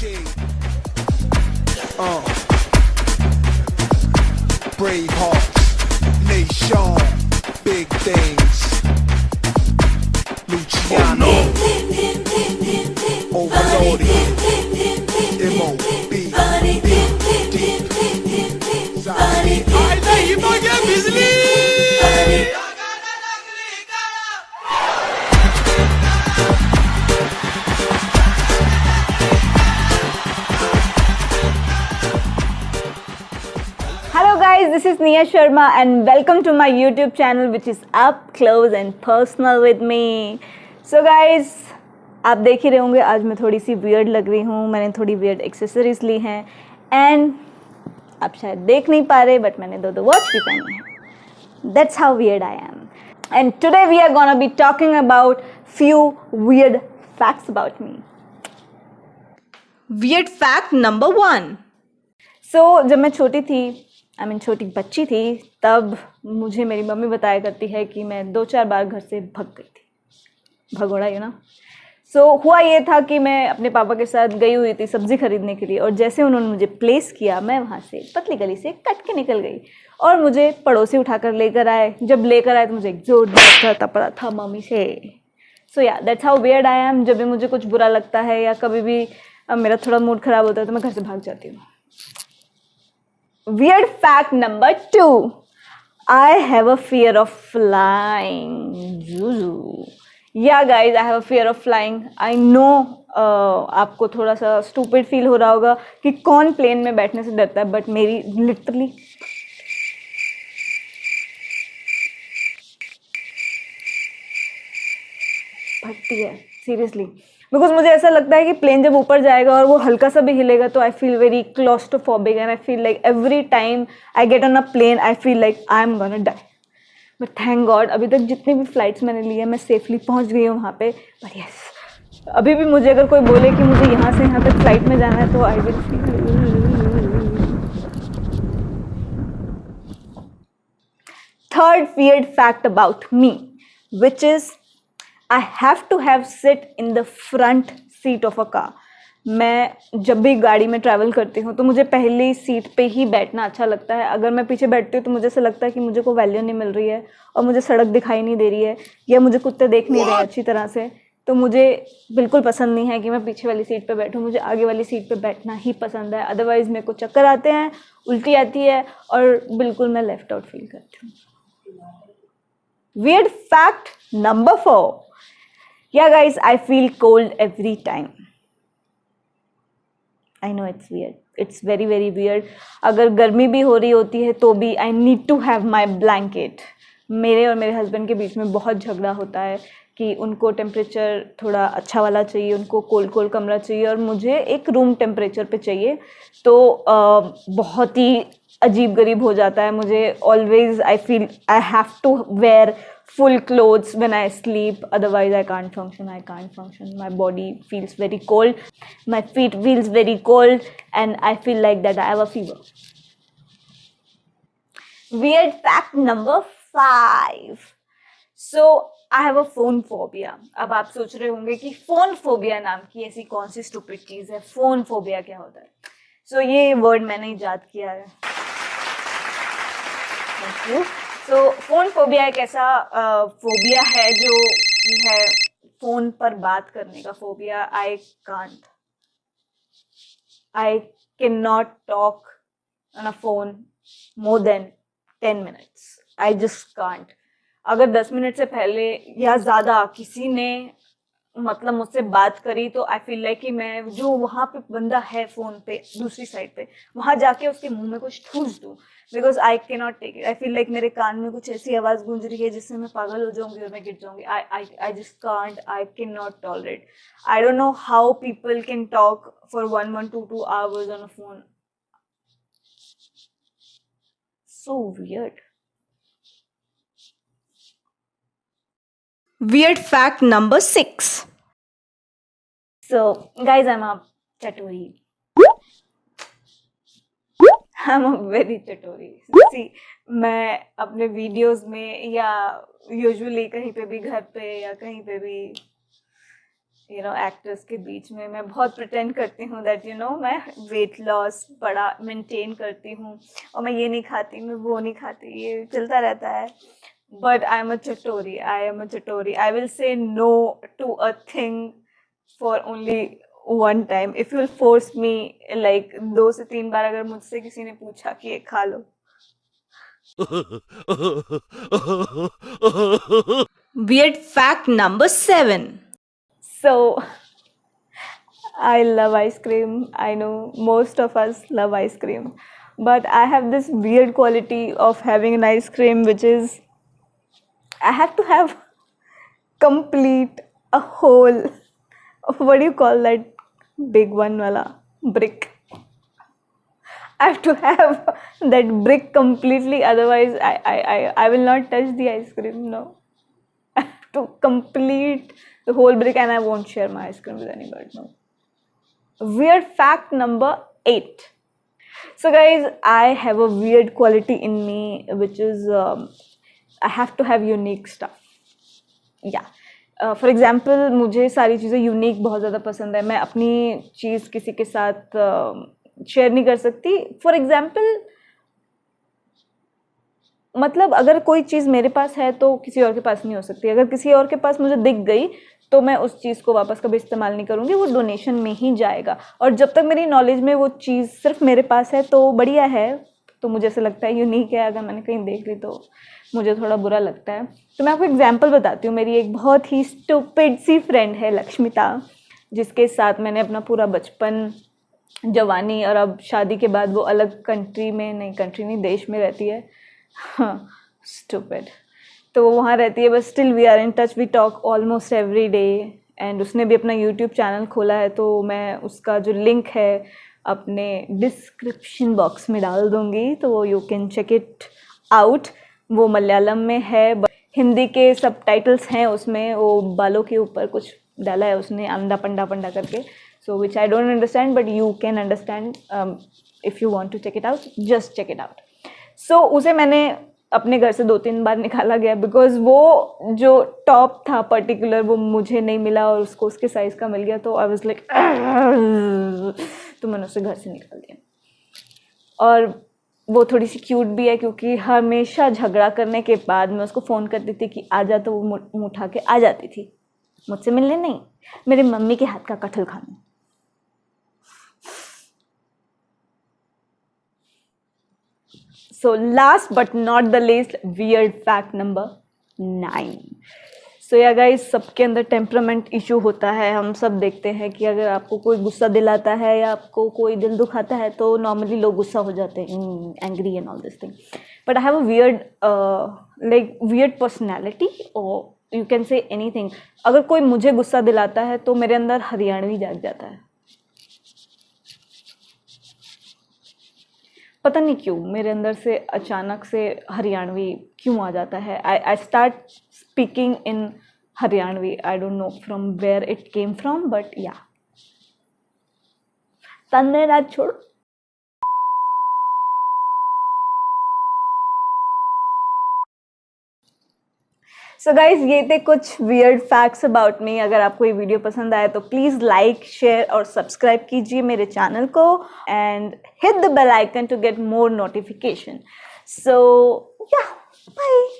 Brave hearts, nation, big things. Luciano, overloaded, M.O.B. I know you might get busy. Hello guys, this is Nia Sharma and welcome to my YouTube channel which is up close and personal with me. So guys, आप देख ही रहे होंगे आज मैं थोड़ी सी weird लग रही हूँ. मैंने थोड़ी वियर्ड एक्सेसरीज ली हैं एंड आप शायद देख नहीं पा रहे बट मैंने दो वॉच भी पहनी है. That's how weird I am. And today we are gonna be talking about few weird facts about me. Weird fact number 1. So जब मैं छोटी थी छोटी बच्ची थी तब मुझे मेरी मम्मी बताया करती है कि मैं 2-4 बार घर से भग गई थी. भगोड़ा ना. सो हुआ ये था कि मैं अपने पापा के साथ गई हुई थी सब्ज़ी खरीदने के लिए और जैसे उन्होंने मुझे प्लेस किया मैं वहाँ से पतली गली से कट के निकल गई और मुझे पड़ोसी उठाकर लेकर आए. जब लेकर आए तो मुझे एक जोरदार तपड़ा था मम्मी से. सो या that's how weird I am. जब भी मुझे कुछ बुरा लगता है या कभी भी मेरा थोड़ा मूड ख़राब होता है तो मैं घर से भाग जाती हूँ. Weird fact number 2. I have a fear of flying. Yeah guys, I have a fear of flying. I know आपको थोड़ा सा stupid feel हो रहा होगा कि कौन प्लेन में बैठने से डरता है, बट मेरी लिटरली फटती है सीरियसली. बिकॉज मुझे ऐसा लगता है कि प्लेन जब ऊपर जाएगा और वो हल्का सा भी हिलेगा तो I feel very claustrophobic and I feel like every time I get on a plane I feel like I am gonna die. But thank god अभी तक जितनी भी फ्लाइट्स मैंने ली है मैं सेफली पहुंच गई हूँ वहाँ पे. बट यस, अभी भी मुझे अगर कोई बोले कि मुझे यहाँ से यहाँ तक फ्लाइट में जाना है तो I will feel. Third weird fact about me which is I have to have sit in the front seat of a car. मैं जब भी गाड़ी में ट्रैवल करती हूँ तो मुझे पहली सीट पे ही बैठना अच्छा लगता है. अगर मैं पीछे बैठती हूँ तो मुझे ऐसा लगता है कि मुझे कोई वैल्यू नहीं मिल रही है और मुझे सड़क दिखाई नहीं दे रही है या मुझे कुत्ते देख नहीं रहे अच्छी तरह से. तो मुझे बिल्कुल पसंद नहीं है कि मैं पीछे वाली सीट पे बैठूँ. मुझे आगे वाली सीट पे बैठना ही पसंद है. अदरवाइज़ मेरे को चक्कर आते हैं, उल्टी आती है और बिल्कुल मैं लेफ्ट आउट फील करती हूँ. Weird fact number 4. Yeah guys, I feel cold every time. I know it's weird. It's very very weird. अगर गर्मी भी हो रही होती है तो भी I need to have my blanket. मेरे और मेरे हस्बैंड के बीच में बहुत झगड़ा होता है कि उनको टेम्परेचर थोड़ा अच्छा वाला चाहिए, उनको कोल्ड कोल्ड कमरा चाहिए और मुझे एक रूम टेम्परेचर पे चाहिए. तो बहुत ही अजीब गरीब हो जाता है. मुझे always I feel I have to wear full clothes when I sleep, otherwise I can't function. My body feels very cold, my feet feels very cold and I feel like that I have a fever. Weird fact number 5. So I have a phone phobia. अब आप सोच रहे होंगे कि phone phobia नाम की ऐसी कौन सी stupid चीज़ है. phone phobia क्या होता है? So ये word मैंने इजाद किया है. Thank you. तो फ़ोन फोबिया एक ऐसा फोबिया है जो है फ़ोन पर बात करने का phobia. I can not talk on a phone more than 10 minutes. I just can't. अगर 10 मिनट से पहले या ज़्यादा किसी ने मतलब मुझसे बात करी तो आई फील लाइक कि मैं जो वहाँ पे बंदा है फ़ोन पे दूसरी साइड पे वहाँ जाके उसके मुंह में कुछ ठूस दूँ. Because I can not take it. I feel like मेरे कान में कुछ ऐसी आवाज़ गूंज रही है जिससे मैं पागल हो जाऊंगी और मैं गिर जाऊंगी. I just can't. I can not tolerate. I don't know how people can talk for 1-2 hours on a phone. So weird. Weird fact number 6. So guys, I'm a chatori. I'm a very chatori. See, मैं अपने videos में या usually कहीं पे भी घर पे या कहीं पे भी एक्टर्स के बीच में मैं बहुत प्रिटेंड करती हूँ दैट मैं वेट लॉस बड़ा मेंटेन करती हूँ और मैं ये नहीं खाती, मैं वो नहीं खाती, ये चलता रहता है. बट आई एम अ चटोरी. I will say no to a thing for only one time. If you will force me like 2 से 3 बार अगर मुझसे किसी ने पूछा कि ये खा लो. Weird fact number 7. So, I love ice cream. I know most of us love ice cream. But I have this weird quality of having an ice cream, which is I have to have complete a whole, what do you call that big one wala brick. I have to have that brick completely, otherwise I will not touch the ice cream. No. I have to complete the whole brick and I won't share my ice cream with anybody. No. Weird fact number 8. So guys, I have a weird quality in me, which is I have to have unique stuff. Yeah. For example मुझे सारी चीज़ें unique बहुत ज़्यादा पसंद है. मैं अपनी चीज़ किसी के साथ शेयर नहीं कर सकती. फॉर एग्जाम्पल मतलब अगर कोई चीज़ मेरे पास है तो किसी और के पास नहीं हो सकती. अगर किसी और के पास मुझे दिख गई तो मैं उस चीज़ को वापस कभी इस्तेमाल नहीं करूँगी, वो डोनेशन में ही जाएगा. और जब तक मेरी नॉलेज में वो चीज़ सिर्फ मेरे पास है तो बढ़िया है, तो मुझे ऐसा लगता है यूनिक है. अगर मैंने कहीं देख ली तो मुझे थोड़ा बुरा लगता है. तो मैं आपको एग्जांपल बताती हूँ. मेरी एक बहुत ही स्टूपिड सी फ्रेंड है लक्ष्मिता, जिसके साथ मैंने अपना पूरा बचपन, जवानी और अब शादी के बाद वो अलग कंट्री नहीं देश में रहती है. हाँ, स्टूपिड. तो वो वहाँ रहती है, but still we are in touch, we talk almost every day. And उसने भी अपना यूट्यूब चैनल खोला है, तो मैं उसका जो लिंक है अपने डिस्क्रिप्शन बॉक्स में डाल दूँगी, तो you can check it out. वो मलयालम में है, हिंदी के सबटाइटल्स हैं उसमें. वो बालों के ऊपर कुछ डाला है उसने, अंडा पंडा पंडा करके, so which I don't understand, but you can understand if you want to check it out, just check it out. So उसे मैंने अपने घर से 2-3 बार निकाला गया, बिकॉज वो जो टॉप था पर्टिकुलर वो मुझे नहीं मिला और उसको उसके साइज़ का मिल गया. तो आई वाज लाइक, तो मैंने उसे घर से निकाल दिया. और वो थोड़ी सी क्यूट भी है, क्योंकि हमेशा झगड़ा करने के बाद मैं उसको फ़ोन करती थी कि आ जा, तो वो मुँह उठा के आ जाती थी. मुझसे मिलने नहीं, मेरे मम्मी के हाथ का कटहल खाने. So last but not the least, weird fact number 9. So yeah guys, सबके अंदर टेम्परामेंट इशू होता है. हम सब देखते हैं कि अगर आपको कोई गुस्सा दिलाता है या आपको कोई दिल दुखाता है तो नॉर्मली लोग गुस्सा हो जाते हैं, angry and all this thing. But I have a weird personality, और यू कैन से एनीथिंग. अगर कोई मुझे गुस्सा दिलाता है तो मेरे अंदर हरियाणवी जाग जाता है. पता नहीं क्यों मेरे अंदर से अचानक से हरियाणवी क्यों आ जाता है. I start speaking in Haryanvi. I don't know from where it came from, but ya, तन्ने राज छोड़. सो गाइज, ये थे कुछ वियर्ड फैक्ट्स अबाउट मी. अगर आपको ये वीडियो पसंद आए तो प्लीज़ लाइक, शेयर और सब्सक्राइब कीजिए मेरे चैनल को, and hit the bell icon to get more notification. So ya, bye.